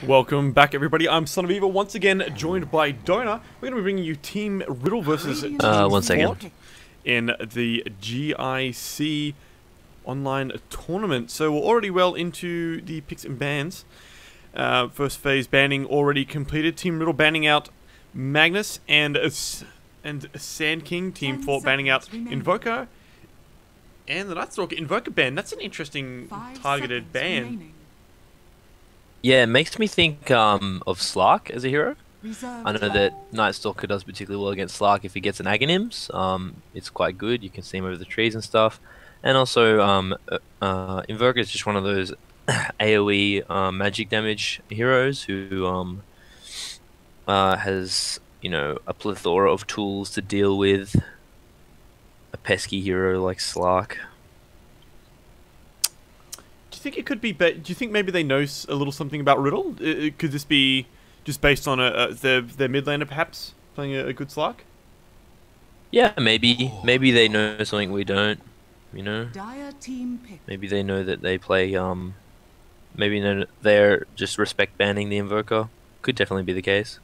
Welcome back, everybody. I'm Son of Eevil, once again joined by Donor. We're going to be bringing you Team Riddle versus Team One second. Forte in the GIC online tournament. So we're already well into the picks and bans. First phase banning already completed. Team Riddle banning out Magnus and Sand King. Team Forte banning out Invoker. And the Nightstalker Invoker ban. That's an interesting targeted ban. Yeah, it makes me think of Slark as a hero. Reserved I know that Nightstalker does particularly well against Slark if he gets an Aghanims. It's quite good. You can see him over the trees and stuff. And also, Invoker is just one of those AoE magic damage heroes who has, you know, a plethora of tools to deal with a pesky hero like Slark. Do you think it could be? Do you think maybe they know a little something about Riddle? Could this be just based on their mid laner perhaps playing a good Slark? Yeah, maybe they know something we don't. You know, Dire team pick. maybe they know that they play. Maybe they're just respect banning the Invoker. Could definitely be the case.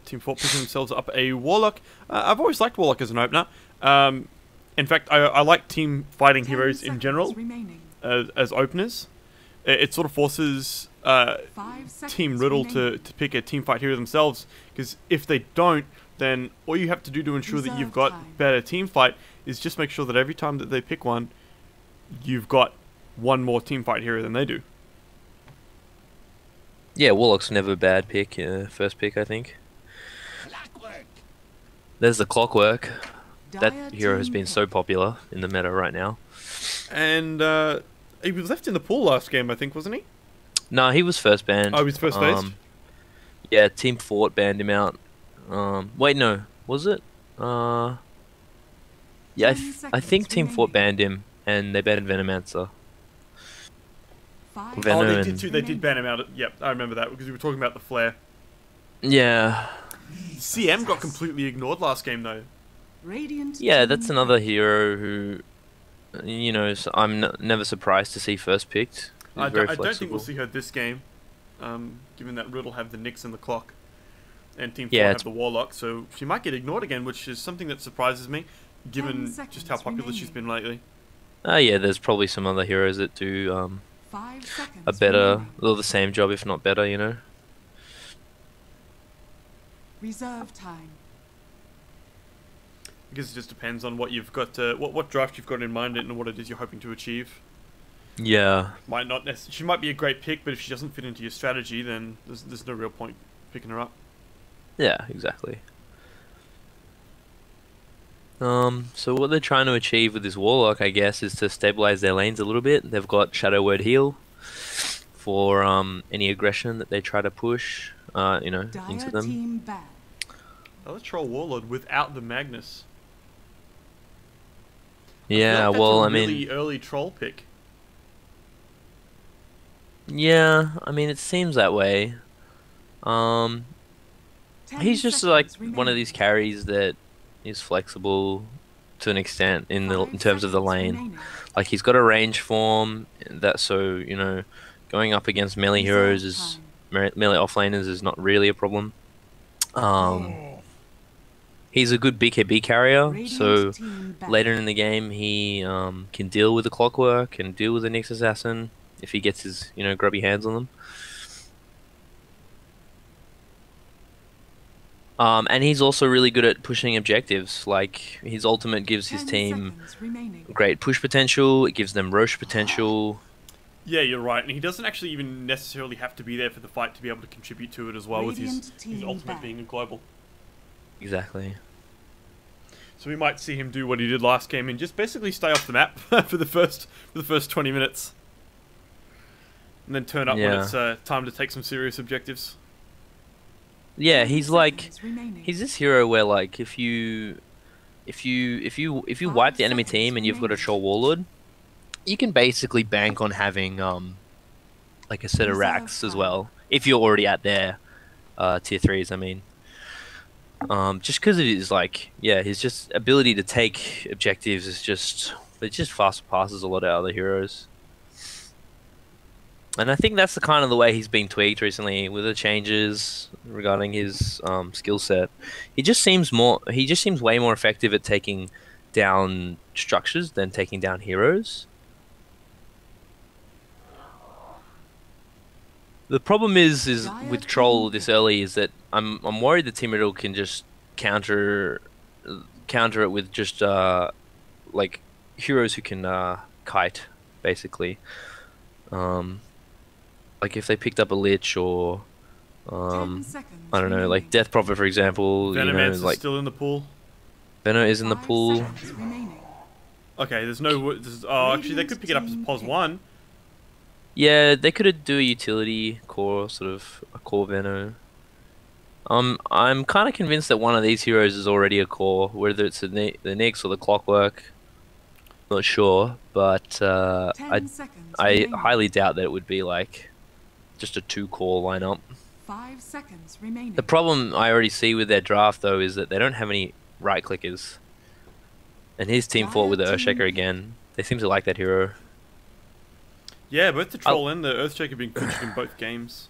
Team Forte picking themselves up a Warlock. I've always liked Warlock as an opener. In fact, I like team fighting 10 heroes in seconds general remaining. as openers. It sort of forces 5 seconds Team Riddle remaining. to pick a team fight hero themselves, because if they don't, then all you have to do to ensure that you've Reserve got time. better team fight is just make sure that every time that they pick one, you've got one more team fight hero than they do. Yeah, Warlock's never a bad pick. First pick, I think. There's the Clockwork. That Dire hero has team been pick. so popular in the meta right now. And he was left in the pool last game, I think, wasn't he? No, he was first banned. Oh, he was first phased? Yeah, Team Fort banned him out. Wait, no, was it? Yeah, I 10 think seconds Team Fort remaining. banned him, and they banned Venomancer. 5 Venom Oh, they and- did too. They did ban him out. Yep, I remember that because we were talking about the flare. Yeah, CM got completely ignored last game though. Radiant yeah, team that's another hero who, you know, I'm never surprised to see first picked. He's I very don't think flexible. we'll see her this game, given that Riddle have the Nyx and the Clock, and Team Yeah, Forte have it's- the Warlock, so she might get ignored again, which is something that surprises me, 10 given seconds just how popular she's remaining. been lately. Yeah, there's probably some other heroes that do 5 seconds a better, remaining. or the same job, if not better, you know. Reserve time. I guess it just depends on what you've got, what draft you've got in mind and what it is you're hoping to achieve. Yeah, Might not she might be a great pick, but if she doesn't fit into your strategy, then there's no real point picking her up. yeah, exactly. So what they're trying to achieve with this Warlock, I guess, is to stabilize their lanes a little bit. They've got Shadow Word Heal for any aggression that they try to push, you know, into Dire them. team ban. Another Troll Warlord without the Magnus. Yeah, I feel like well, I that's a really mean, early Troll pick. yeah, I mean, it seems that way. 10 He's just seconds like one of remaining. these carries that is flexible to an extent in 5 terms of the seconds lane. remaining. Like he's got a range form that, so you know, going up against melee Reserve heroes is time. melee offlaners is not really a problem. He's a good BKB carrier, Radiant so team ban. later in the game he can deal with the Clockwork and deal with the Nyx Assassin if he gets his, you know, grubby hands on them. And he's also really good at pushing objectives. Like his ultimate gives his 10 team seconds remaining. great push potential. It gives them Roche potential. Yeah, you're right, and he doesn't actually even necessarily have to be there for the fight to be able to contribute to it as well, with Radiant his team ultimate back. being a global. Exactly. So we might see him do what he did last game and just basically stay off the map for the first 20 minutes, and then turn up when Yeah. it's time to take some serious objectives. Yeah, 10 he's like seconds remaining. he's this hero where like if you wipe the enemy 5 team and you've got a seconds Troll Warlord, you can basically bank on having like a set of Reserve racks as time. well if you're already at their tier 3s. I mean, just because it is like, yeah, his just ability to take objectives is just, it just fast passes a lot of other heroes. And I think that's the kind of the way he's been tweaked recently with the changes regarding his skill set. He just seems way more effective at taking down structures than taking down heroes. The problem is with Troll this early is that I'm worried that Team Riddle can just counter it with just like heroes who can kite, basically. Like if they picked up a Lich or 10 seconds I don't know, remaining. like Death Prophet for example. Venomancer's Like still in the pool. Venom is in the 5 pool. seconds remaining. Okay, there's no. Oh, actually, they could pick it up as pos 1. Yeah, they could do a utility core, sort of a core Venom. I'm kind of convinced that one of these heroes is already a core, whether it's the Nyx or the Clockwork. Not sure, but 10 I seconds I remaining. highly doubt that it would be like just a 2-core lineup. 5 seconds remaining. The problem I already see with their draft though is that they don't have any right clickers. And here's Team Forte with the Earthshaker again. They seem to like that hero. Yeah, both the Troll and the Earthshaker have been featured in both games.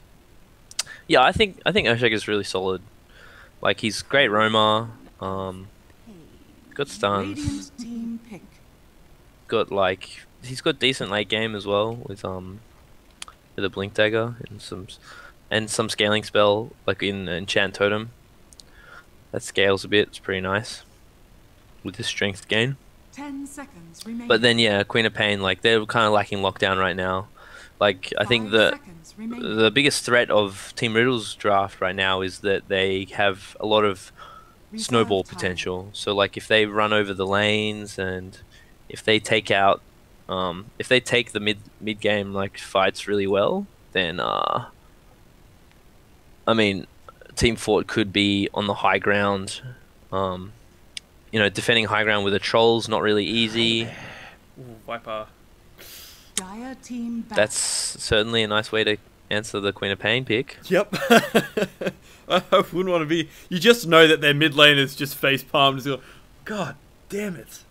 Yeah, I think Earthshaker is really solid. Like he's great roamer, got stuns, Radiant team pick. got like he's got decent late game as well with a blink dagger and some scaling spell like in Enchant Totem. That scales a bit. It's pretty nice with his strength gain. 10 seconds remaining. But then yeah, Queen of Pain, like they're kind of lacking lockdown right now. Like I think 5 seconds remaining. the biggest threat of Team Riddle's draft right now is that they have a lot of Reserve snowball time. potential. So like if they run over the lanes and if they take out, if they take the mid game like fights really well, then I mean, Team Fort could be on the high ground. Defending high ground with a troll's not really easy. Ooh, Viper. Dire team back. That's certainly a nice way to answer the Queen of Pain pick. Yep. I wouldn't want to be. You just know that their mid lane is just face palmed. God damn it.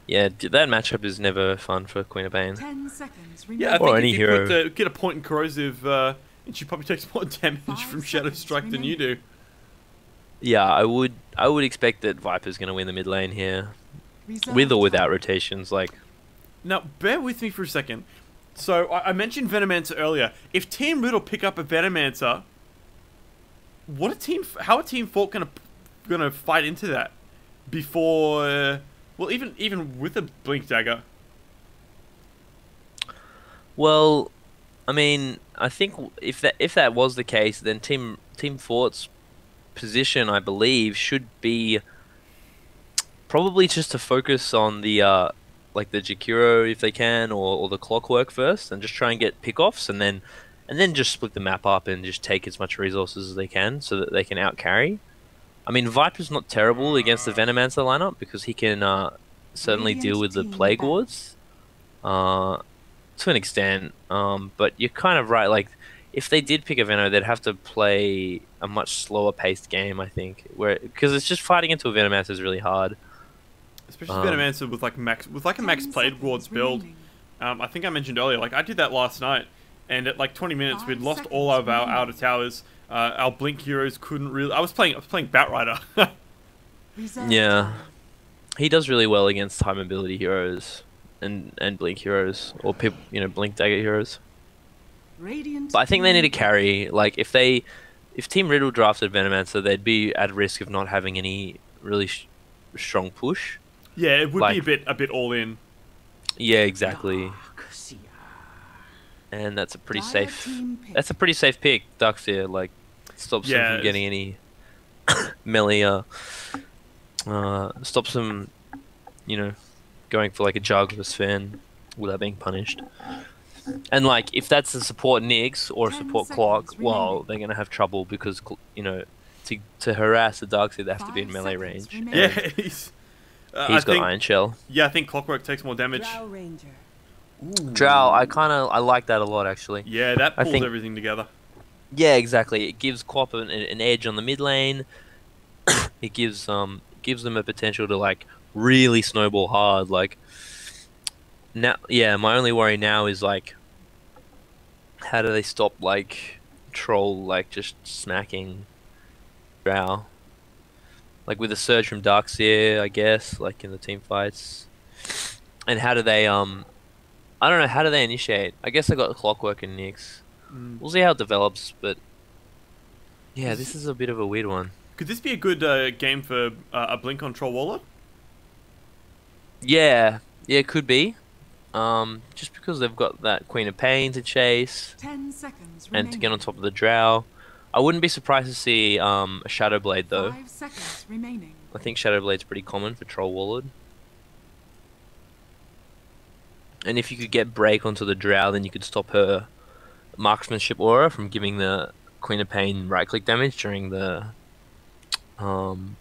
Yeah, that matchup is never fun for Queen of Pain. 10 seconds remaining. Yeah, I Or think any if you hero. get a point in corrosive, and she probably takes more damage 5 from Shadow seconds Strike than you do. Yeah, I would expect that Viper's going to win the mid lane here, Reserve with or without time. rotations. Like, Now, bear with me for a second. So, I mentioned Venomancer earlier. If Team Riddle pick up a Venomancer, how are Team Forte gonna fight into that before? Well, even with a Blink Dagger. well, I mean, I think if that was the case, then Team Fort's position, I believe, should be probably just to focus on the like the Jakiro if they can, or the Clockwork first, and just try and get pickoffs, and then just split the map up and just take as much resources as they can, so that they can out carry. I mean, Viper's not terrible against the Venomancer lineup because he can certainly deal with the Plague Wards to an extent. But you're kind of right. Like, if they did pick a Veno, they'd have to play a much slower paced game, I think, because it's just fighting into a Venomancer is really hard. Especially Venomancer with like a max 10 Plague Wards seconds build. remaining. I think I mentioned earlier, like I did that last night, and at like 20 minutes, 5 we'd lost seconds all of our remaining. outer towers. Our Blink heroes couldn't really. I was playing Batrider. Reserve Yeah. time. He does really well against high mobility heroes and Blink heroes, or Blink Dagger heroes. Radiant But I think they need to team carry. Like, if Team Riddle drafted Venomancer, they'd be at risk of not having any really strong push. Yeah, it would Like- be a bit all in. Yeah, exactly. And that's a pretty Dire safe. team pick. That's a pretty safe pick, Darkseer. Like, stops Yeah, him from it's- getting any melee. Stops him, going for like a jug or a Sven without being punished. And like, if that's a support Nyx or a 10 support seconds Clock, well, remaining. they're gonna have trouble because to harass the Darkseer, they have to be in 5 melee seconds range. remaining. Yeah, he's. He's I got think, Iron Shell. Yeah, I think Clockwork takes more damage. Ranger. Drow, I like that a lot actually. Yeah, that I pulls think- everything together. Yeah, exactly. It gives Quap an edge on the mid lane. It gives them a potential to like really snowball hard. Like, now, yeah, my only worry now is like, how do they stop like troll like just smacking Drow? Like with a surge from Darkseer, I guess, like in the team fights. And how do they I don't know, how do they initiate? I guess they got the Clockwork and Nyx. Mm. We'll see how it develops, but yeah, This- this is a bit of a weird one. Could this be a good game for a Blink on Troll Warlord? Yeah, yeah, it could be. Just because they've got that Queen of Pain to chase 10 seconds and remaining. to get on top of the Drow. I wouldn't be surprised to see a Shadow Blade though. 5 seconds remaining. I think Shadow Blade's pretty common for Troll Warlord. And if you could get Break onto the Drow, then you could stop her marksmanship aura from giving the Queen of Pain right-click damage during the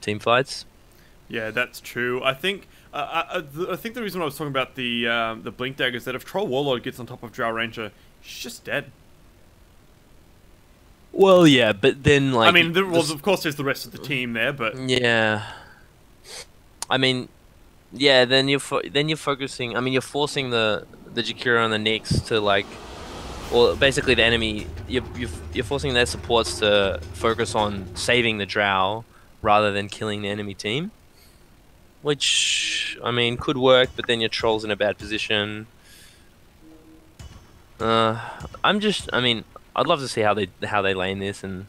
team fights. Yeah, that's true. I think I think the reason I was talking about the Blink Dagger is that if Troll Warlord gets on top of Drow Ranger, she's just dead. Well, yeah, but then like I mean, of course, there's the rest of the team there, but yeah. I mean, yeah. Then you're focusing. I mean, you're forcing the Jakiro and the Nyx to like, well, basically the enemy. You're forcing their supports to focus on saving the Drow rather than killing the enemy team. Which I mean could work, but then your troll's in a bad position. I mean, I'd love to see how they lane this and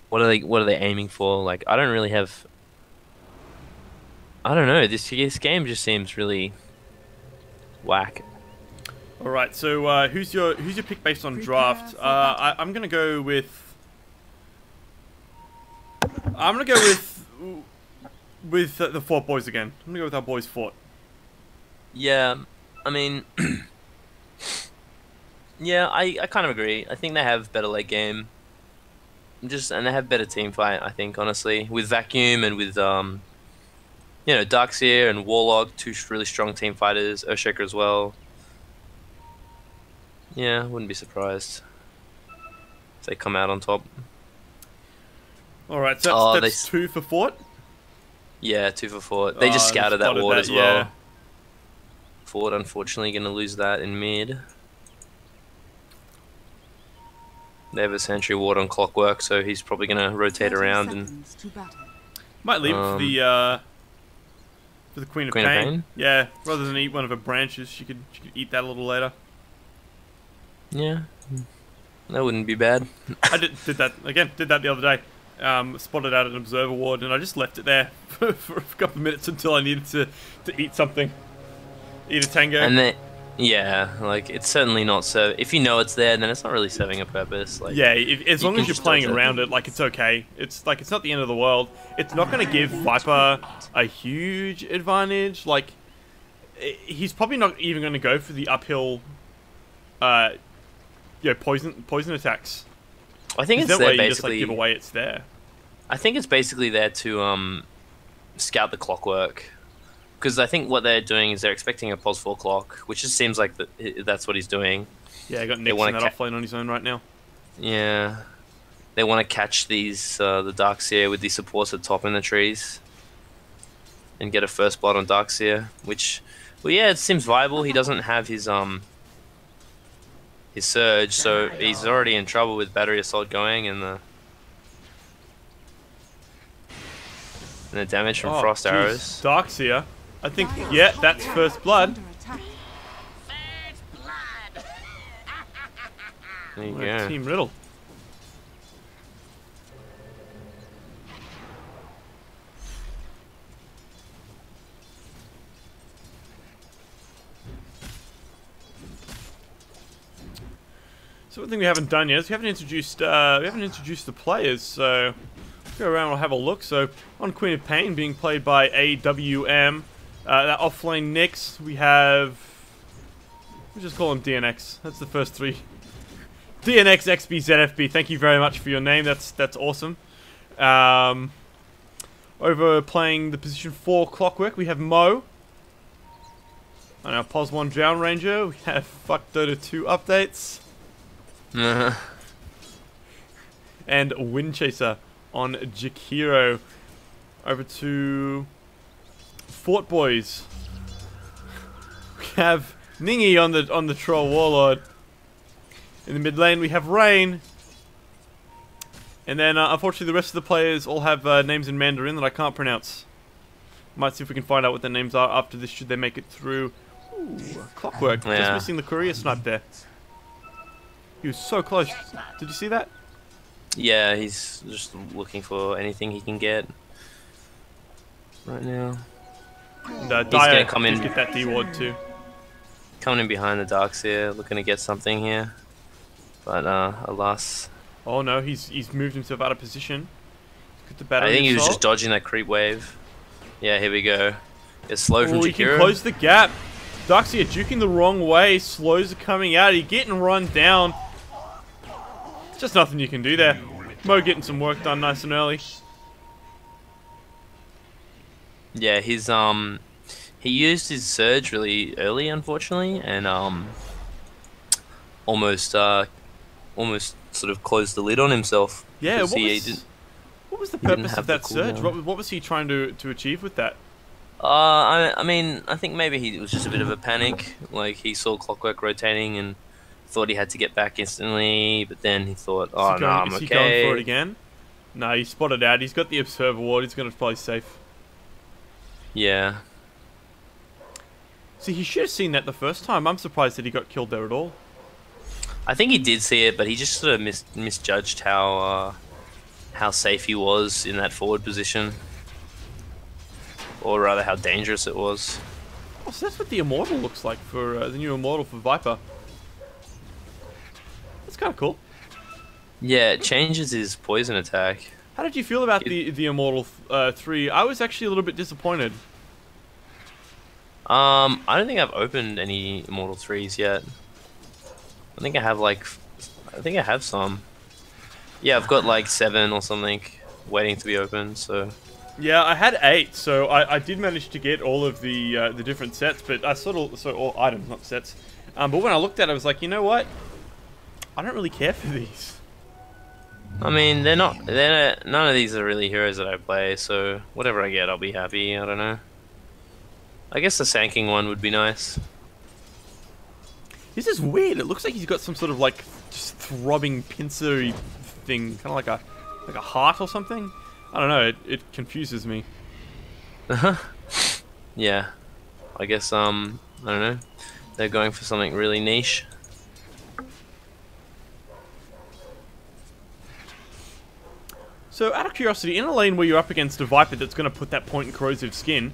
what are they aiming for. Like, I don't really have. I don't know. This game just seems really whack. all right. So who's your pick based on draft? I'm gonna go with. With the Fort Boys again. I'm gonna go with our boys Fort. Yeah, I mean, yeah, I kind of agree. I think they have better late game. And they have better team fight. I think honestly, with Vacuum and with Darkseer and Warlock, two really strong team fighters. Earthshaker as well. Yeah, wouldn't be surprised if they come out on top. All right, so that's 2 for Fort. Yeah, 2 for Fort. They just scouted that ward as well. Yeah. Fort, unfortunately, going to lose that in mid. They have a sentry ward on Clockwork, so he's probably going to rotate 30 around and seconds to battle. Might leave it for the Queen of Queen of Pain. Pain? Yeah, rather than eat one of her branches, she could eat that a little later. yeah, that wouldn't be bad. I did that again. Did that the other day. Spotted out an observer ward, and I just left it there for a couple of minutes until I needed to eat something, eat a tango. And then, yeah, like it's certainly not if you know it's there, then it's not really serving a purpose. Like, yeah, as long can as you're just playing dodge it. around it, like it's okay. It's like it's not the end of the world. It's not going to give Viper a huge advantage. Like he's probably not even going to go for the uphill, poison attacks. I think it's that there way you just like basically. give away it's there. I think it's basically there to scout the Clockwork, because I think what they're doing is they're expecting a pos 4 clock, which just seems like that's what he's doing. Yeah, I got They Nick wanna in that offlane on his own right now. Yeah, they want to catch these the Darkseer with the supports at top in the trees, and get a first blood on Darkseer. Which, well, yeah, it seems viable. He doesn't have his surge, so he's already in trouble with battery assault going and the damage from frost arrows. Darkseer. I think, Dire's yeah, top that's tower first is blood. under attack. There you Like go. Team Riddle. So one thing we haven't done yet is we haven't introduced the players. So let's go around and have a look. So on Queen of Pain being played by AWM, that offlane Nyx, we have. We just call him DNX. That's the first 3. DNX XB ZFB. Thank you very much for your name. That's awesome. Over playing the position 4 Clockwork, we have Mo. On our Pos 1 Drown Ranger, we have Fuck Dota 2 updates. And Windchaser on Jakiro. Over to Fort Boys. We have Ningy on the Troll Warlord. In the mid lane we have Rain. And then unfortunately the rest of the players all have names in Mandarin that I can't pronounce. Might see if we can find out what their names are after this, should they make it through. Ooh, Clockwork. Yeah. Just missing the courier snipe there. He was so close. Did you see that? Yeah, he's just looking for anything he can get right now. And gonna Dyer come did in. get that D ward too. Coming in behind the darks here, looking to get something here. But alas. Oh no, he's moved himself out of position. Got the battery I think he was assault. just dodging that creep wave. Yeah, here we go. It's slow from Oh, he can Jakiro. close the gap. Darkseer juking the wrong way. Slows are coming out. He's getting run down. Just nothing you can do there. Mo getting some work done nice and early. Yeah, his he used his surge really early, unfortunately, and almost sort of closed the lid on himself. Yeah, because what was the didn't purpose have of the that surge? cooldown. What was he trying to achieve with that? I mean, I think maybe he was just a bit of a panic. Like, he saw Clockwork rotating and thought he had to get back instantly, but then he thought, oh, no, I'm Is he okay. going for it again? No, he spotted out. He's got the Observer Ward. He's going to play safe. Yeah. See, he should have seen that the first time. I'm surprised that he got killed there at all. I think he did see it, but he just sort of misjudged how safe he was in that forward position. Or rather, how dangerous it was. Oh, so that's what the Immortal looks like for the new Immortal for Viper. That's kind of cool. Yeah, it changes his poison attack. How did you feel about the Immortal 3? I was actually a little bit disappointed. I don't think I've opened any Immortal 3s yet. I think I have some. Yeah, I've got like 7 or something waiting to be opened, so... Yeah, I had 8, so I did manage to get all of the different sets, but I all items, not sets. But when I looked at it, I was like, you know what? I don't really care for these. I mean, none of these are really heroes that I play, so whatever I get, I'll be happy. I don't know. I guess the Sanking one would be nice. This is weird. It looks like he's got some sort of like just throbbing pincer thing, kind of like a heart or something. I don't know. It confuses me. Yeah. I guess I don't know. They're going for something really niche. So, out of curiosity, in a lane where you're up against a Viper that's going to put that point in corrosive skin,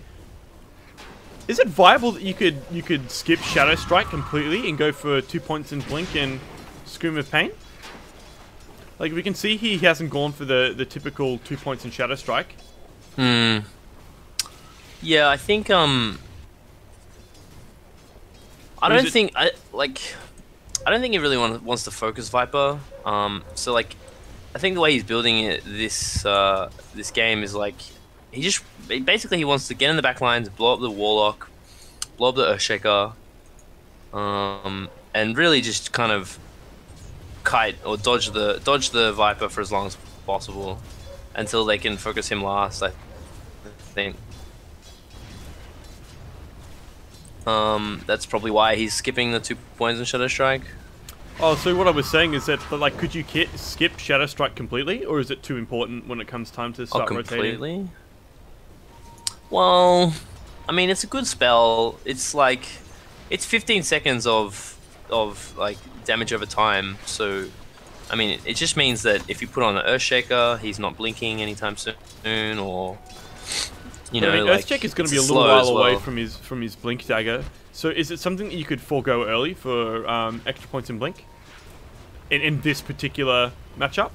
is it viable that you could skip Shadow Strike completely and go for 2 points in Blink and Scream of Pain? Like, we can see he hasn't gone for the typical 2 points in Shadow Strike. Yeah, I think I don't think he really wants to focus Viper. So like, I think the way he's building it this game is like, he wants to get in the back lines, blow up the Warlock, blow up the Earthshaker, and really just kind of kite or dodge the Viper for as long as possible until they can focus him last, I think. That's probably why he's skipping the 2 points in Shadow Strike. Oh, so what I was saying is that, like, could you skip Shadow Strike completely, or is it too important when it comes time to start rotating? Completely? Well, I mean, it's a good spell. It's like, it's 15 seconds of like damage over time. So, I mean, it just means that if you put on the Earthshaker, he's not blinking anytime soon, or you know, like, Earthshaker is going to be a little slow while as away well. from his Blink dagger. So, is it something that you could forego early for extra points in Blink? In this particular matchup?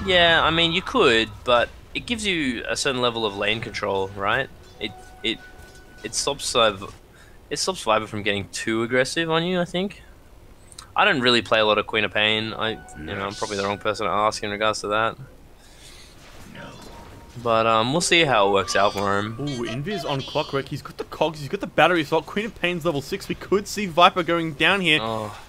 Yeah, I mean, you could, but it gives you a certain level of lane control, right? It stops Viper from getting too aggressive on you, I think. I don't really play a lot of Queen of Pain. I'm probably the wrong person to ask in regards to that. But we'll see how it works out for him. Ooh, Invis on Clockwork. He's got the cogs. He's got the battery assault. Queen of Pain's level 6. We could see Viper going down here. Oh.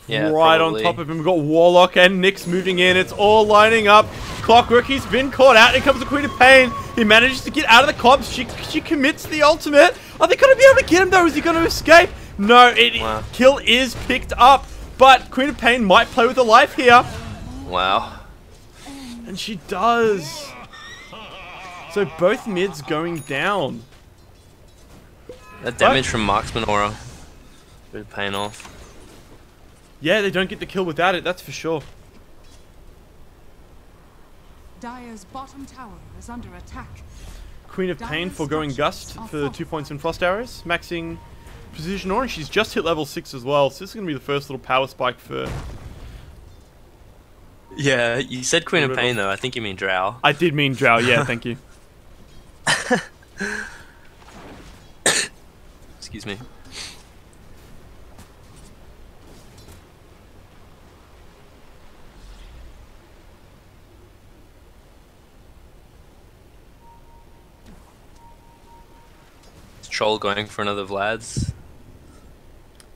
Yeah, right probably. on top of him. We've got Warlock and Nyx moving in. It's all lining up. Clockwork, he's been caught out. Here comes the Queen of Pain. He manages to get out of the cops. She commits the ultimate. Are they going to be able to get him though? Is he going to escape? No, kill is picked up. But Queen of Pain might play with a life here. Wow. And she does. So both mids going down. That damage from Marksman Aura. Bit of pain off. Yeah, they don't get the kill without it, that's for sure. Dire's bottom tower is under attack. Queen of Pain foregoing Gust for the 2 points in Frost Arrows, maxing Precision Aura, and she's just hit level 6 as well, so this is going to be the first little power spike for... Yeah, you said Queen of Pain though, I think you mean Drow. I did mean Drow, yeah, thank you. Excuse me. Troll going for another Vlad's.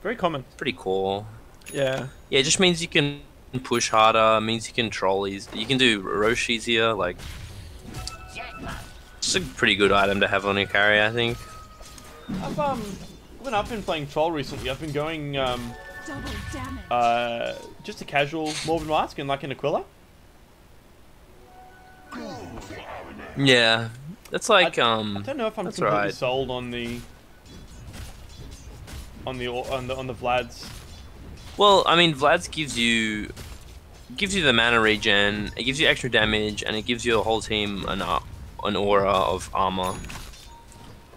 Very common. Pretty cool. Yeah. Yeah, it just means you can push harder, means you can troll easier. You can do Roche easier, like... It's a pretty good item to have on your carry, I think. When I've been playing Troll recently, I've been going, Double damage. just a casual Morbid Mask and like an Aquila. Yeah. That's like, I don't know if I'm that's completely right. sold on the Vlads. Well, I mean, Vlad's gives you the mana regen, it gives you extra damage, and it gives your whole team an aura of armor.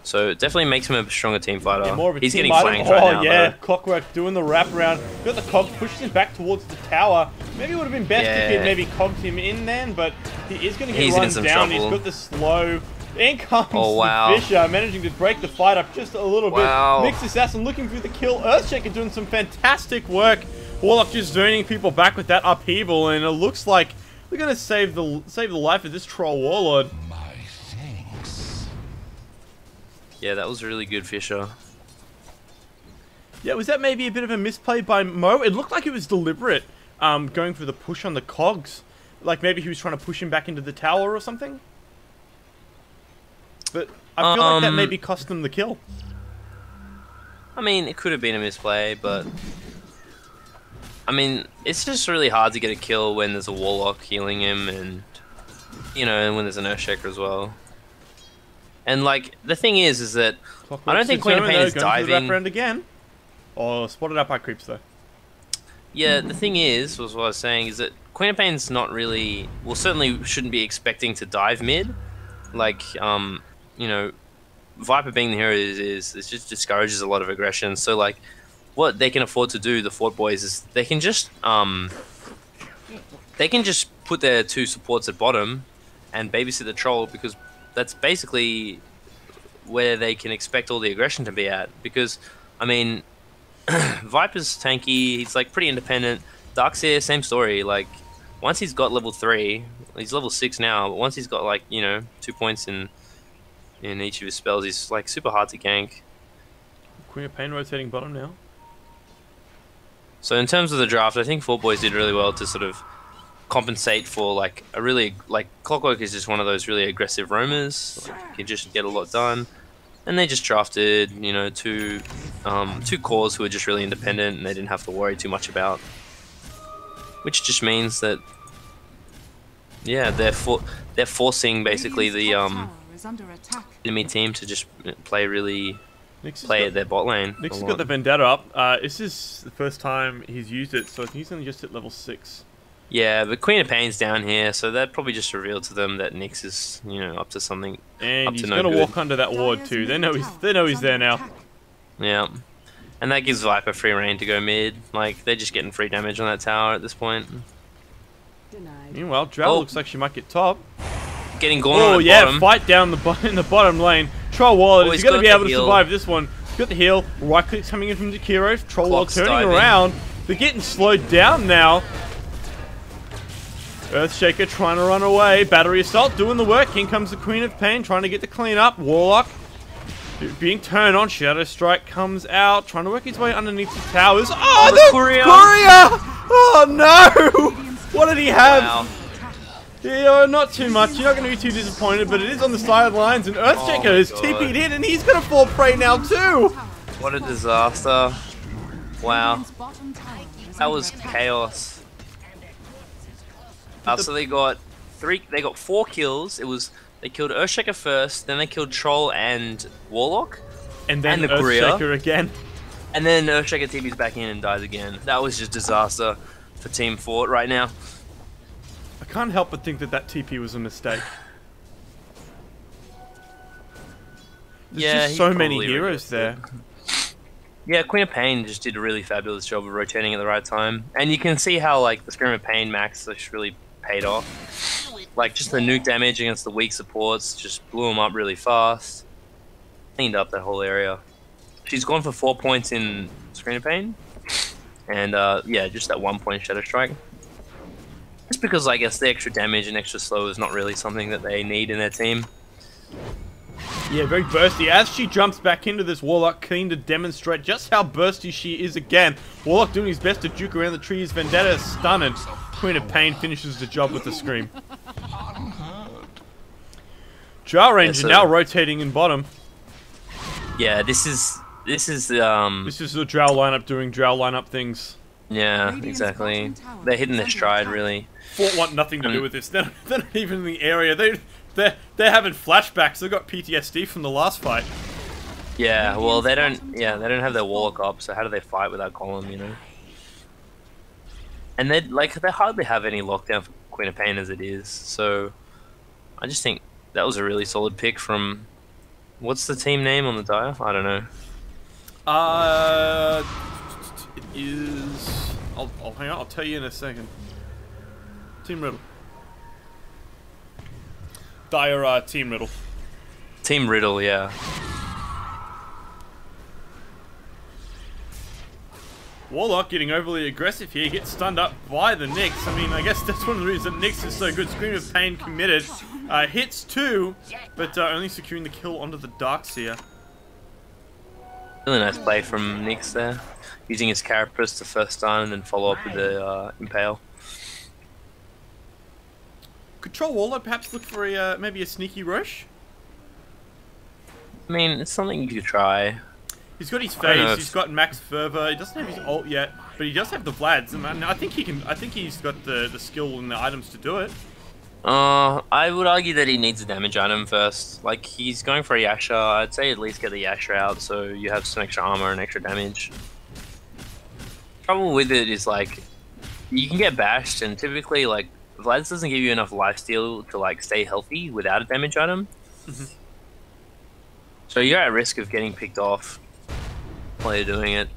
So it definitely makes him a stronger team fighter. Yeah, more of a He's team getting item. flanked right now. Yeah, Though. Clockwork doing the wraparound. Got the cog, pushes him back towards the tower. Maybe it would have been best if he had maybe cogged him in then, but he is going to get run down. He's got the slow. In comes Fisher, managing to break the fight up just a little bit. Mix Assassin looking for the kill. Earthshaker doing some fantastic work. Warlock just zoning people back with that upheaval, and it looks like we're going to save the life of this Troll Warlord. My thanks. Yeah, that was really good, Fisher. Yeah, was that maybe a bit of a misplay by Mo? It looked like it was deliberate, going for the push on the cogs. Like maybe he was trying to push him back into the tower or something. But I feel like that maybe cost them the kill. I mean, it could have been a misplay, but... I mean, it's just really hard to get a kill when there's a Warlock healing him, and... You know, and when there's an Earthshaker as well. And, like, the thing is that... I don't think Queen of Pain is diving... Around again. Oh, spotted up by creeps, though. Yeah, the thing is, was what I was saying, is that Queen of Pain's not really... Well, certainly shouldn't be expecting to dive mid. Like, you know, Viper being the hero is it just discourages a lot of aggression. So like, what they can afford to do, the Forte Boys, is they can just put their 2 supports at bottom and babysit the troll, because that's basically where they can expect all the aggression to be at. Because I mean, Viper's tanky, he's like pretty independent. Darkseer, same story. Like once he's got level 3, he's level 6 now, but once he's got like, you know, 2 points in each of his spells, he's like super hard to gank. Queen of Pain rotating bottom now. So in terms of the draft, I think Forte Boys did really well to sort of compensate for like a really, like Clockwork is just one of those really aggressive roamers. Like, you can just get a lot done. And they just drafted, you know, two cores who are just really independent and they didn't have to worry too much about. Which just means that, yeah, they're forcing basically the enemy team to just play at their bot lane. Nyx has got the Vendetta up. This is the first time he's used it, so I think he's only just hit level 6. Yeah, but Queen of Pain's down here, so that probably just revealed to them that Nyx is, you know, up to something. And he's gonna walk under that ward too. They know he's there now. Yeah, and that gives Viper free reign to go mid. Like they're just getting free damage on that tower at this point. Meanwhile, Drow looks like she might get top. Getting gone on the bottom. Fight down in the bottom lane. Troll Warlord is going to be able to survive this one. He's got the heal. Right clicks coming in from Zakiro. Troll Warlord turning around. They're getting slowed down now. Earthshaker trying to run away. Battery Assault doing the work. In comes the Queen of Pain trying to get the clean up. Warlock being turned on. Shadow Strike comes out. Trying to work his way underneath the towers. Oh, the courier! Oh no! What did he have? Wow. Yeah, not too much. You're not going to be too disappointed, but it is on the sidelines, and Earthshaker is God. TP'd in, and he's going to fall prey now too. What a disaster. Wow. Radiant's bottom tower is That under was attack. chaos. So they got 4 kills. They killed Earthshaker first, then they killed Troll and Warlock, And then And the Greer. Earthshaker again. and then Earthshaker TP's back in and dies again. That was just disaster for Team Fort right now. I can't help but think that that TP was a mistake. There's Yeah, just he so many probably heroes there. Yeah, Queen of Pain just did a really fabulous job of rotating at the right time. And you can see how like the Scream of Pain max just really paid off. Like just the nuke damage against the weak supports just blew them up really fast. Cleaned up that whole area. She's gone for 4 points in Screen of Pain. And yeah, just that 1 point Shadow Strike. Just because I guess the extra damage and extra slow is not really something that they need in their team. Yeah, very bursty. As she jumps back into this Warlock, keen to demonstrate just how bursty she is again. Warlock doing his best to juke around the trees. Vendetta stunned, and Queen of Pain finishes the job with the scream. Drow Ranger now rotating in bottom. Yeah, this is This is the Drow lineup doing Drow lineup things. yeah, Radiant's exactly. bottom tower They're hitting is their under stride attack. really. Fort want nothing to do with this. They're not even in the area. They're having flashbacks. They've got PTSD from the last fight. Yeah, well they don't have their Warlock up, so how do they fight without Golem, you know? And they hardly have any lockdown for Queen of Pain as it is, so I just think that was a really solid pick from what's the team name on the dial? I don't know. It is. I'll hang on. I'll tell you in a second. Team Riddle. Dire Team Riddle. Team Riddle, yeah. Warlock getting overly aggressive here, gets stunned up by the Nyx. I mean, I guess that's one of the reasons that Nyx is so good. Scream of Pain committed. Hits 2, but only securing the kill onto the Darkseer. Really nice play from Nyx there. Using his Carapace to first stun and then follow up with the Impale. Could Troll Warlock perhaps look for a maybe a sneaky Roche? I mean, it's something you could try. He's got his I don't know phase, if- he's got max fervor, he doesn't have his ult yet, but he does have the Vlads, and I think he can. I think he's got the skill and the items to do it. I would argue that he needs a damage item first. Like, he's going for a Yasha. I'd say at least get the Yasha out so you have some extra armor and extra damage. Trouble with it is, like, you can get bashed, and typically, like, Vlad's doesn't give you enough lifesteal to, like, stay healthy without a damage item. So you're at risk of getting picked off while you're doing it.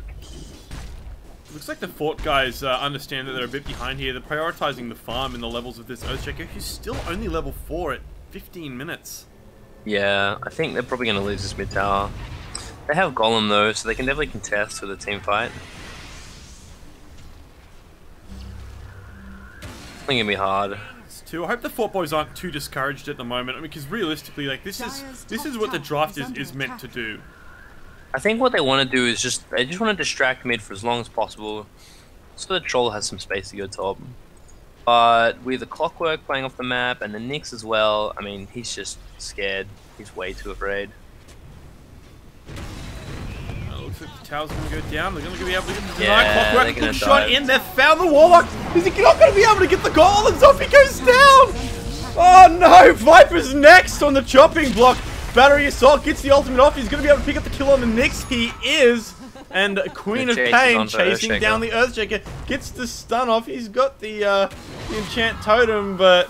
Looks like the Fort guys understand that they're a bit behind here. They're prioritizing the farm in the levels of this Earthshaker, who's still only level 4 at 15 minutes. Yeah, I think they're probably going to lose this mid tower. They have Golem though, so they can definitely contest with a team fight. I think it'll be hard. I hope the Fort Boys aren't too discouraged at the moment. I mean, because realistically, like this is what the draft is meant to do. I think what they want to do is they just want to distract mid for as long as possible, so the Troll has some space to go top. But with the Clockwork playing off the map and the Nyx as well, I mean, he's just scared. He's way too afraid. Looks like the tower's gonna go down. They're gonna be able to get the Yeah, deny. Clockwork, they're gonna good shot dive. in. They've found the Warlock. Is he not gonna be able to get the goal? And Zombie goes down. Oh no! Viper's next on the chopping block. Battery Assault gets the ultimate off. He's going to be able to pick up the kill on the Nyx. He is. And Queen of Chase is Pain on for chasing Earthshaker. down the Earthshaker. Gets the stun off. He's got the enchant totem, but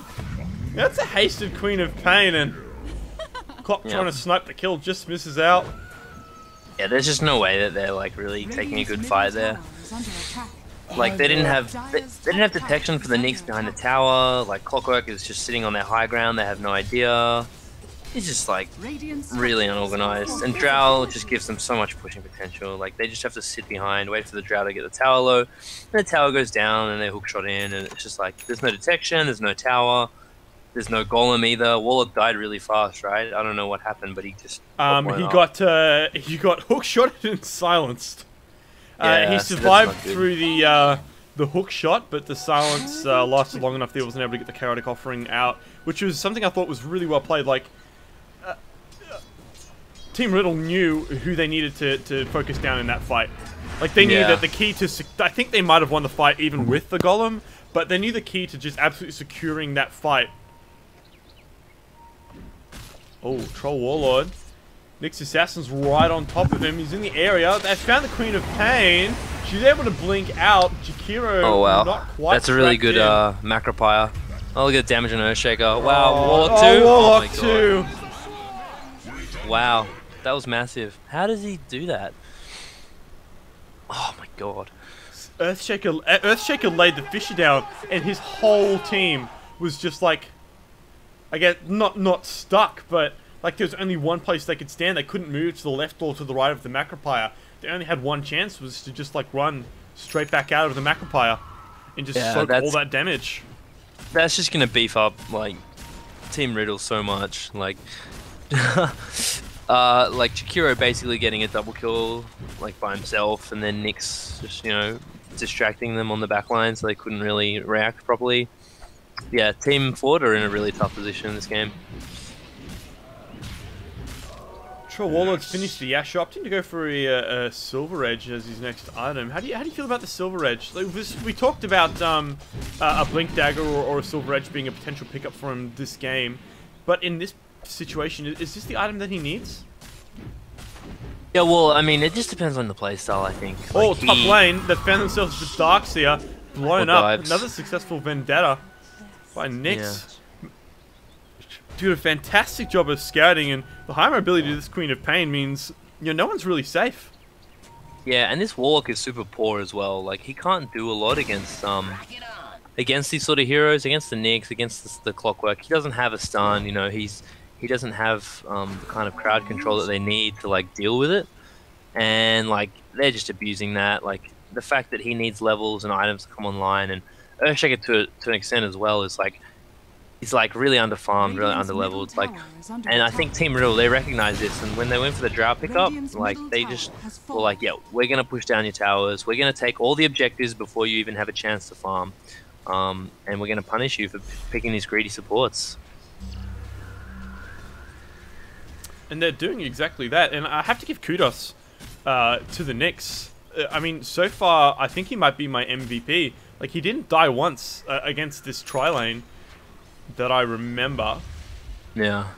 that's a hasted Queen of Pain. And Clock trying to snipe the kill just misses out. Yeah, there's just no way that they're like really taking a good fight there. Like they didn't have detection for the Nyx behind the tower. Like Clockwork is just sitting on their high ground. They have no idea. It's just like really unorganized, and Drow just gives them so much pushing potential. Like they just have to sit behind, wait for the Drow to get the tower low, and the tower goes down, and they hook shot in, and it's just like there's no detection, there's no tower, there's no golem either. Warlock died really fast, right? I don't know what happened, but he just he got hook shotted and silenced. Yeah, He so survived that's not good. through the hook shot, but the silence lasted long enough that he wasn't able to get the chaotic offering out, which was something I thought was really well played. Like, Team Riddle knew who they needed to focus down in that fight. Like, they knew that the key to... I think they might have won the fight even with the Golem, but they knew the key to just absolutely securing that fight. Oh, Troll Warlord. Nyx Assassin's right on top of him. He's in the area. They've found the Queen of Pain. She's able to blink out. Jakiro, not quite. That's a really good Macropire. Oh, look at the damage on Earthshaker. Wow, Warlock 2. Warlock 2. Wow, that was massive. How does he do that? Oh my god. Earthshaker laid the Fisher down, and his whole team was just like, I guess, not stuck, but like there was only one place they could stand. They couldn't move to the left or to the right of the Macropire. They only had one chance, was to just like run straight back out of the Macropire and just soak all that damage. That's just gonna beef up like Team Riddle so much. Like, like Jakiro basically getting a double kill like by himself, and then Nyx just distracting them on the back line so they couldn't really react properly. Yeah, Team Forte are in a really tough position in this game. Troll Warlord's finished the Yash, opting to go for a Silver Edge as his next item. How do you feel about the Silver Edge? Like, we talked about a Blink Dagger or a Silver Edge being a potential pickup for him this game, but in this situation, is this the item that he needs? Yeah, well, I mean, it just depends on the playstyle, I think. Oh, like top lane, they found themselves with Darkseer, blown up. Another successful Vendetta by Nyx. Yeah. Did a fantastic job of scouting, and the high mobility of this Queen of Pain means no one's really safe. Yeah, and this Warlock is super poor as well. Like, he can't do a lot against these sort of heroes, against the Nyx, against the Clockwork. He doesn't have a stun. He doesn't have the kind of crowd control that they need to like deal with it, and like they're just abusing that. Like the fact that he needs levels and items to come online, and Earthshaker to an extent as well is like he's like really underfarmed, really underleveled. Like, and I think Team Riddle, they recognize this, and when they went for the Drow pickup, like they just were like, yeah, we're gonna push down your towers, we're gonna take all the objectives before you even have a chance to farm, and we're gonna punish you for picking these greedy supports. And they're doing exactly that, and I have to give kudos to the Nyx. I mean, so far, I think he might be my MVP. Like, he didn't die once against this tri-lane that I remember. Yeah.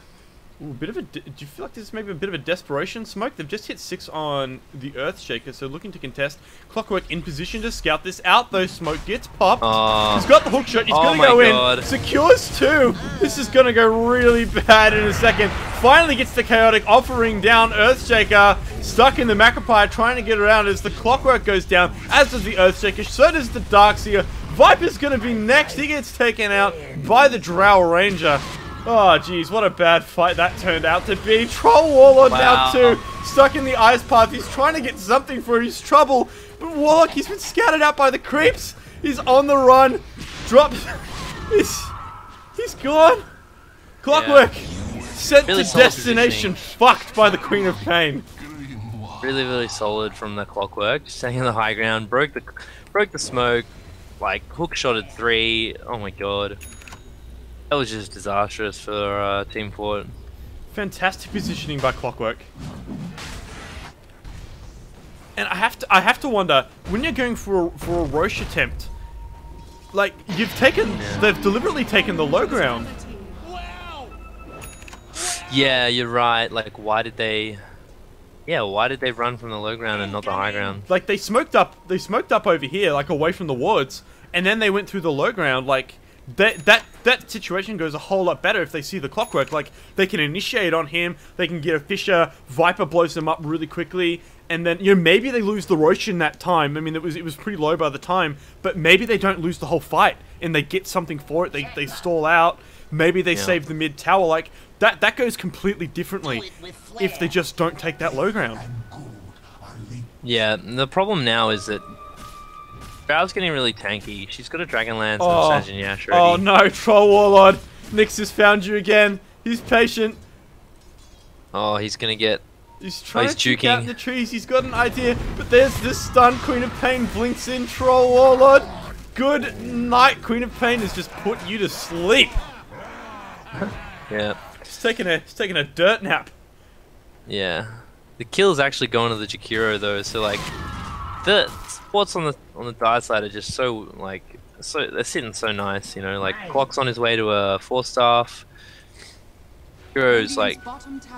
Ooh, do you feel like this is maybe a bit of a desperation smoke? They've just hit 6 on the Earthshaker, so looking to contest. Clockwork in position to scout this out, though. Smoke gets popped. He's got the hook shot. He's going to go in. Secures 2. This is going to go really bad in a second. Finally gets the chaotic offering down. Earthshaker stuck in the Macropire, trying to get around as the Clockwork goes down, as does the Earthshaker. So does the Darkseer. Viper's going to be next. He gets taken out by the Drow Ranger. Oh, jeez, what a bad fight that turned out to be. Troll Warlord now too, stuck in the ice path. He's trying to get something for his trouble, but Warlock, he's been scouted out by the creeps. He's on the run. Drops. He's gone. Clockwork sent really to destination, fucked by the Queen of Pain. Really, really solid from the Clockwork. Just staying on the high ground, broke the smoke, like hook shotted 3. Oh my god. That was just disastrous for Team Forte. Fantastic positioning by Clockwork. And I have to wonder, when you're going for a Roche attempt, like they've deliberately taken the low ground. Yeah, you're right. Like, why did they run from the low ground and not the high ground? Like, they smoked up over here, like away from the wards, and then they went through the low ground. Like, that situation goes a whole lot better if they see the Clockwork. Like, they can initiate on him, they can get a Fisher, Viper blows them up really quickly, and then maybe they lose the Roche in that time. I mean, it was pretty low by the time, but maybe they don't lose the whole fight and they get something for it. They stall out. Maybe they save the mid tower. Like, that goes completely differently if they just don't take that low ground. Yeah, the problem now is that Drow's getting really tanky. She's got a Dragonlance and a Sanjin Yash already. Oh no, Troll Warlord. Nyx has found you again. He's patient. Oh, he's gonna get... He's trying to check out the trees. He's got an idea, but there's this stun. Queen of Pain blinks in. Troll Warlord Good night. Queen of Pain has just put you to sleep. Yeah. Just taking a dirt nap. Yeah. The kill's actually going to the Jakiro though, so like the spots on the die side are just so like they're sitting so nice, you know, like Clock's on his way to a 4-staff. Jakiro's like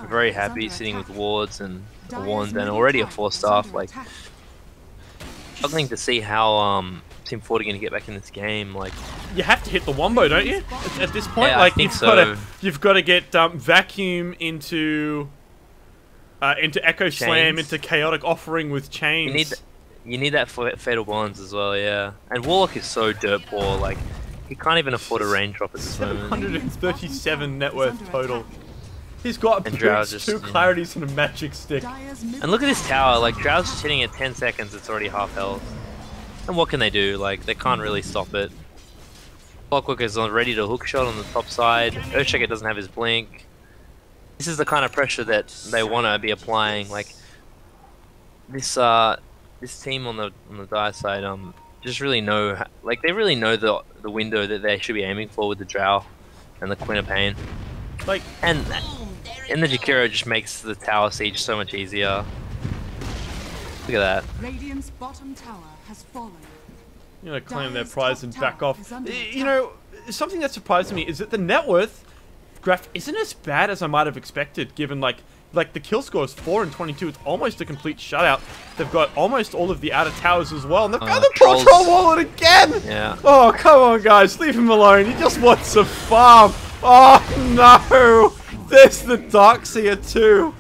very happy sitting with wards and a wand and already a 4-staff, like struggling to see how Team Forte are going to get back in this game. Like, you have to hit the wombo, don't you? At this point, yeah, like I think you've got to get vacuum into Echo Slam, Chains. into Chaotic Offering with chains. You need that for Fatal Bonds as well, yeah. And Warlock is so dirt poor, like he can't even afford a range drop at this moment. 737 net worth total. He's got And Drow boots, just, 2 clarities, and a magic stick. And look at this tower, like Drow's just hitting at 10 seconds, it's already half health. And what can they do? Like, they can't really stop it. Clockwork is ready to hook shot on the top side. Earthshaker doesn't have his blink. This is the kind of pressure that they want to be applying. Like, this team on the die side, just really know, like they really know the window that they should be aiming for with the Drow and the Queen of Pain. Like, and the Jakiro just makes the tower siege so much easier. Look at that. Radiant's bottom tower has fallen. You know, claim their prize and back off. You know, something that surprised me is that the net worth graph isn't as bad as I might have expected, given like the kill score is 4 and 22. It's almost a complete shutout. They've got almost all of the outer towers as well, and they've got the Trolls. Troll Wallet again! Yeah. Oh, come on, guys. Leave him alone. He just wants to farm. Oh, no. There's the Darkseer too.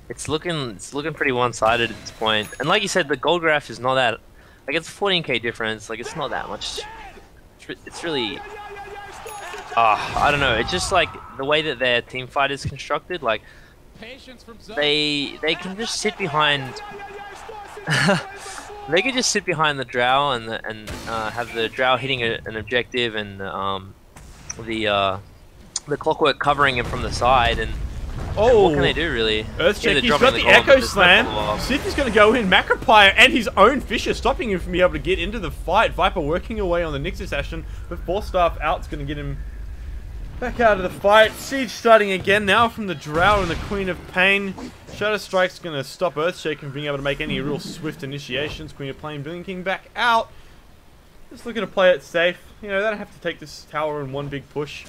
It's looking pretty one-sided at this point. And like you said, the gold graph is not that, like it's a 14k difference. Like it's not that much. It's really, I don't know. It's just like the way that their team fight is constructed. Like they can just sit behind. They could just sit behind the Drow and have the Drow hitting an objective and the Clockwork covering him from the side, and what can they do really? Earthshake, he's got the Echo Slam. See if he's going to go in. Macropire and his own Fisher stopping him from being able to get into the fight. Viper working away on the Nixus Ashen, but 4-staff out's going to get him back out of the fight. Siege starting again now from the Drow and the Queen of Pain. Shadow Strike's going to stop Earthshake from being able to make any real swift initiations. Queen of Pain blinking back out. Just looking to play it safe. You know, they don't have to take this tower in one big push.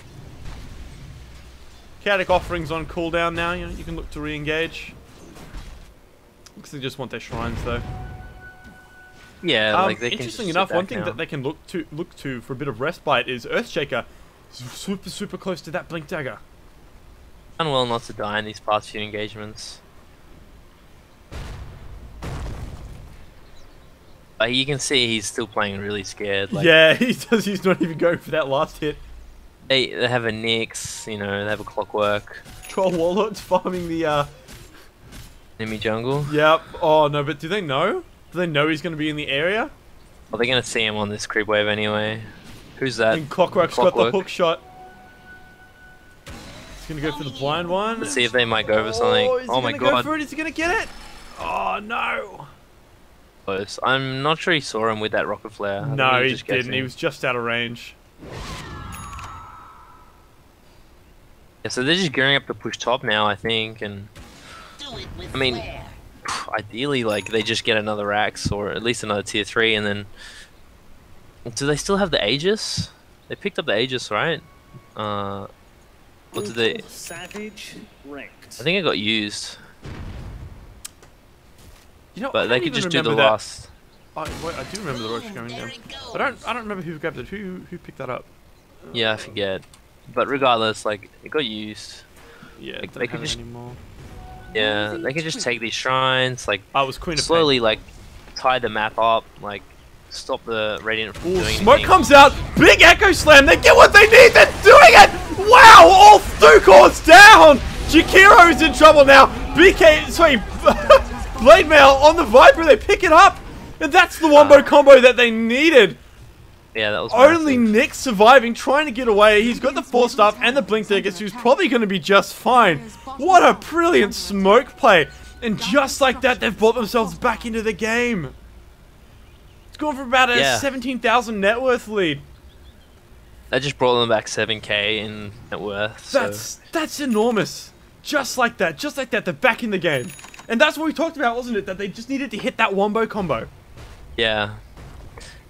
Chaotic Offering's on cooldown now. You know, you can look to re-engage. Looks like they just want their shrines though. Yeah, like they can. Interesting enough, one thing that they can look to for a bit of respite is Earthshaker. Super close to that blink dagger. Done well not to die in these past few engagements. You can see he's still playing really scared. Like, yeah, he does. He's not even going for that last hit. They have a Nyx, you know, they have a Clockwork. Troll Warlord's farming the enemy jungle. Yep. Oh no, but do they know? Do they know he's going to be in the area? Well, they're going to see him on this creep wave anyway. Who's that? And Clockwork's got the hook shot. He's going to go for the blind one. Let's see if they might go for something. Oh my god. Go for it? Is he going to get it? Oh no. Close. I'm not sure he saw him with that rocket flare. No, he didn't. He was just out of range. Yeah, so they're just gearing up to push top now, I think, and I mean, ideally, like they just get another Axe or at least another tier 3, and then do they still have the Aegis? They picked up the Aegis, right? What did they? Savage ranked. I think it got used. You know, but they could just do the last. Wait, I do remember the Roach going down. I don't remember who grabbed it. Who picked that up? Yeah, I forget. But regardless, like it got used. Yeah, like, they could just anymore. Yeah, they could just take these shrines, like was Queen of slowly, Pain. like tie the map up, like stop the Radiant from doing smoke anything. comes out, big Echo Slam. They get what they need. They're doing it. Wow, all 2 cores down. Jakiro's in trouble now. Blade Mail on the Viper. They pick it up, and that's the wombo combo that they needed. Yeah, that was only massive. Nick surviving, trying to get away. He's got the 4-staff and the blink daggers, so he's probably going to be just fine. What a brilliant smoke play. And just like that, they've brought themselves back into the game. It's gone from about a Yeah. 17,000 net worth lead. That just brought them back 7k in net worth. That's enormous. Just like that, they're back in the game. And that's what we talked about, wasn't it? That they just needed to hit that wombo combo. Yeah.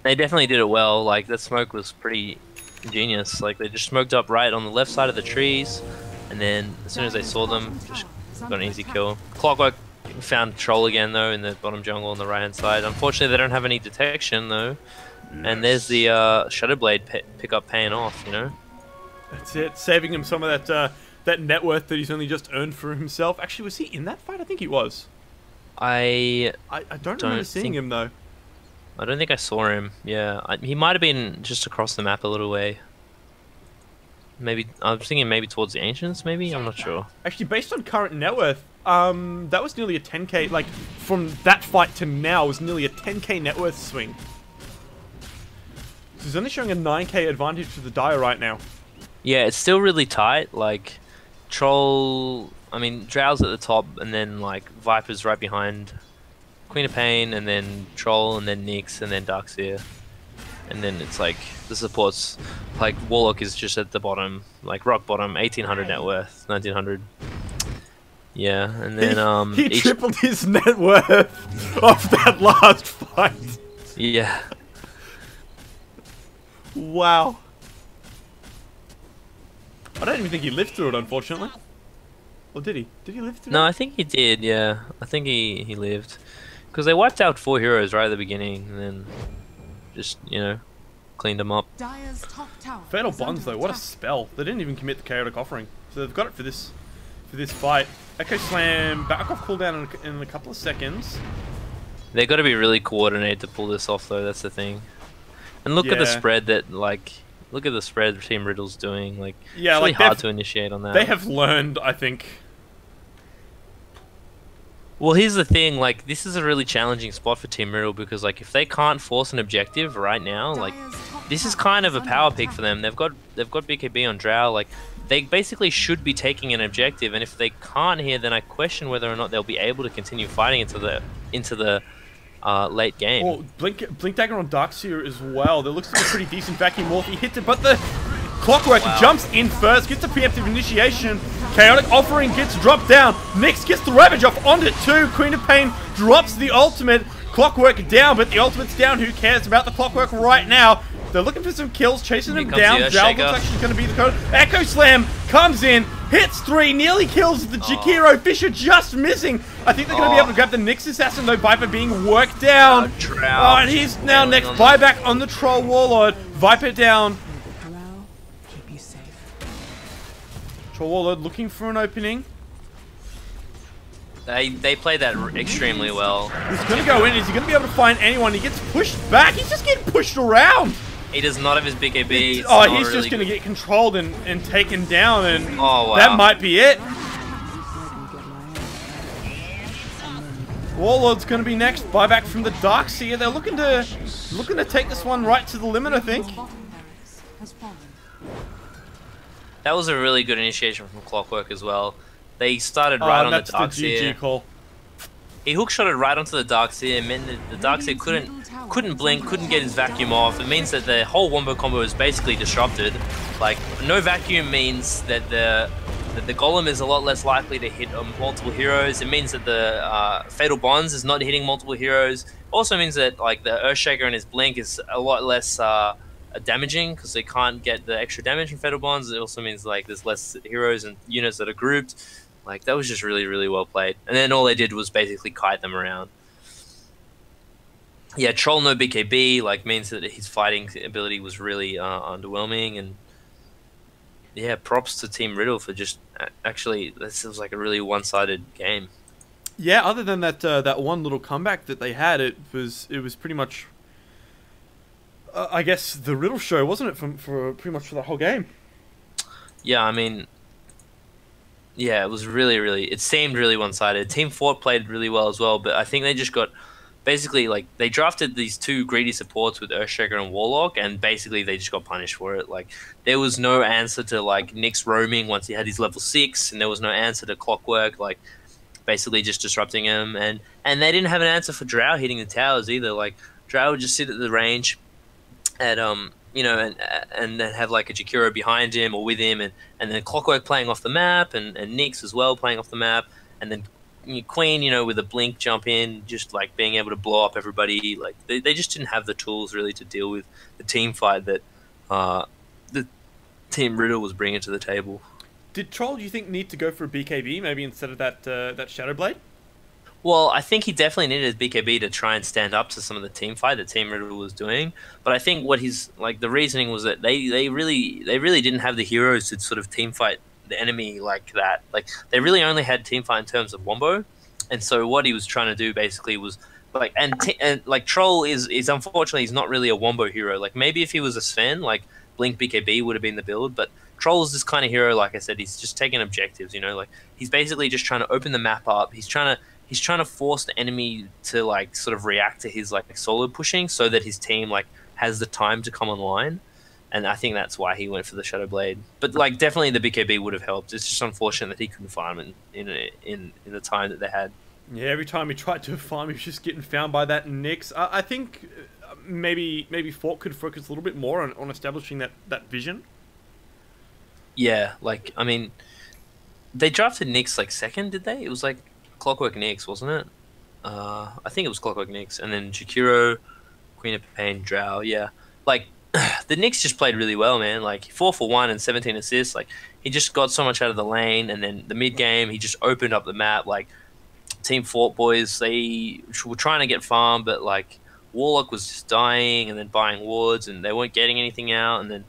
They definitely did it well. Like, that smoke was pretty ingenious. Like, they just smoked up right on the left side of the trees, and then as soon as they saw them, just got an easy kill. Clockwork found Troll again, though, in the bottom jungle on the right-hand side. Unfortunately, they don't have any detection, though. And there's the Shutterblade pickup paying off, you know? That's it, saving him some of that net worth that he's only just earned for himself. Actually, was he in that fight? I think he was. I don't remember seeing him, though. I don't think I saw him. Yeah, he might have been just across the map a little way. Maybe I was thinking maybe towards the Ancients. Maybe I'm not sure. Actually, based on current net worth, that was nearly a 10k. Like from that fight to now, was nearly a 10k net worth swing. So he's only showing a 9k advantage to the Dire right now. Yeah, it's still really tight. Like Troll, I mean Drow's at the top, and then like Viper's right behind Queen of Pain, and then Troll, and then Nyx, and then Darkseer. And then it's like the supports, like Warlock is just at the bottom, like rock bottom, 1800 net worth, 1900. Yeah, and then he tripled his net worth off that last fight. Yeah. Wow. I don't even think he lived through it, unfortunately. Or did he? Did he live through it? No, I think he did. Yeah, I think he lived, because they wiped out 4 heroes right at the beginning, and then just, you know, cleaned them up. Dire's top tower Fatal is Bonds, under though, what a attack. spell. They didn't even commit the Chaotic Offering. So they've got it for this fight. Echo Slam, back off cooldown in a couple of seconds. They got to be really coordinated to pull this off, though. That's the thing. And look at the Yeah. spread that, like, look at the spread Team Riddle's doing. Like, Yeah, it's really like, hard to initiate on that. They have learned, I think. Well, here's the thing. Like, this is a really challenging spot for Team Riddle, because, like, if they can't force an objective right now, like, Dire's top this is tower kind of a under power attack. pick for them. They've got BKB on Drow. Like, they basically should be taking an objective, and if they can't here, then I question whether or not they'll be able to continue fighting into the late game. Well, Blink Dagger on Darkseer as well. That looks like a pretty decent vacuum morph. He hits it, but the Clockwork jumps in first, gets the preemptive initiation. Chaotic Offering gets dropped down. Nyx gets the Ravage off onto it too. Queen of Pain drops the ultimate. Clockwork down, but the ultimate's down. Who cares about the Clockwork right now? They're looking for some kills, chasing him comes down. the Drow looks Earthshaker. like she's going to be the code. Echo Slam comes in, hits 3, nearly kills the Jakiro. Fisher just missing. I think they're going to be able to grab the Nyx Assassin, though. Viper being worked down. Drow Oh, and he's now next. Buyback on the Troll Warlord. Viper down. Drow, keep you safe. Troll Warlord looking for an opening. They played that extremely well. He's going to go in. Is he going to be able to find anyone? He gets pushed back. He's just getting pushed around. He does not have his BKB. It's Oh, not he's really just going to good. get controlled and taken down. And Oh, wow. that might be it. Warlord's going to be next. Buyback from the Darkseer. They're looking to take this one right to the limit, I think. Your bottom barracks has fallen. That was a really good initiation from Clockwork as well. They started right on the that's the Darkseer. GG call. He hookshotted right onto the Darkseer, and meant that the Darkseer couldn't blink, couldn't get his vacuum off. It means that the whole wombo combo is basically disrupted. Like, no vacuum means that the golem is a lot less likely to hit multiple heroes. It means that the Fatal Bonds is not hitting multiple heroes. Also means that, like, the Earthshaker and his blink is a lot less damaging, because they can't get the extra damage from Fatal Bonds. It also means, like, there's less heroes and units that are grouped. Like, that was just really, really well played. And then all they did was basically kite them around. Yeah, Troll no BKB, like, means that his fighting ability was really underwhelming. And yeah, props to Team Riddle for just actually, this was like a really one-sided game. Yeah, other than that one little comeback that they had, it was pretty much, I guess, the Riddle show, wasn't it, for pretty much for the whole game? Yeah, I mean, yeah, it was really, really, it seemed really one-sided. Team Forte played really well as well, but I think they just got, basically, like, they drafted these 2 greedy supports with Earthshaker and Warlock, and basically they just got punished for it. Like, there was no answer to, like, Nyx roaming once he had his level 6, and there was no answer to Clockwork, like, basically just disrupting him, and they didn't have an answer for Drow hitting the towers either. Like, Drow would just sit at the range, and and then have like a Jakiro behind him or with him, and then Clockwork playing off the map, and Nyx as well playing off the map, and then Queen, with a blink jump in, just like being able to blow up everybody. Like they just didn't have the tools really to deal with the team fight that the Team Riddle was bringing to the table. Did Troll, do you think, need to go for a BKB maybe instead of that Shadow Blade? Well, I think he definitely needed his BKB to try and stand up to some of the team fight that Team Riddle was doing. But I think what his the reasoning was that they really didn't have the heroes to sort of team fight the enemy like that. Like they really only had team fight in terms of Wombo, and so what he was trying to do basically was like Troll is unfortunately he's not really a Wombo hero. Like maybe if he was a Sven, like Blink BKB would have been the build, but Troll's this kind of hero. Like I said, he's just taking objectives. Like he's basically just trying to open the map up. He's trying to force the enemy to like sort of react to his like solo pushing, so that his team like has the time to come online. And I think that's why he went for the Shadow Blade. But like definitely the BKB would have helped. It's just unfortunate that he couldn't farm it in the time that they had. Yeah, every time he tried to farm, he was just getting found by that Nyx. I think maybe Fort could focus a little bit more on establishing that vision. Yeah, like I mean, they drafted Nyx like second, did they? It was like Clockwork Nyx, wasn't it? I think it was Clockwork Nyx, and then Jakiro, Queen of Pain, Drow. Yeah, like the Nyx just played really well, man. Like 4 for 1 and 17 assists. Like he just got so much out of the lane, and then the mid game he just opened up the map. Like Team Forte Boys, they were trying to get farm, but like Warlock was just dying and then buying wards, and they weren't getting anything out. And then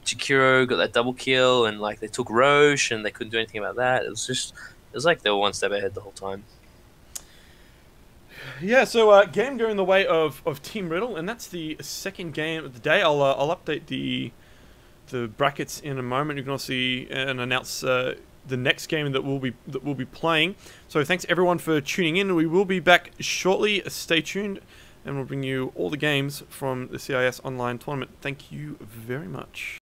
Jakiro got that double kill, and like they took Roche, and they couldn't do anything about that. It was like they were one step ahead the whole time. Yeah, so game going the way of Team Riddle, and that's the second game of the day. I'll update the brackets in a moment. You can also see and announce the next game that we'll be playing. So thanks everyone for tuning in. We will be back shortly. Stay tuned, and we'll bring you all the games from the CIS online tournament. Thank you very much.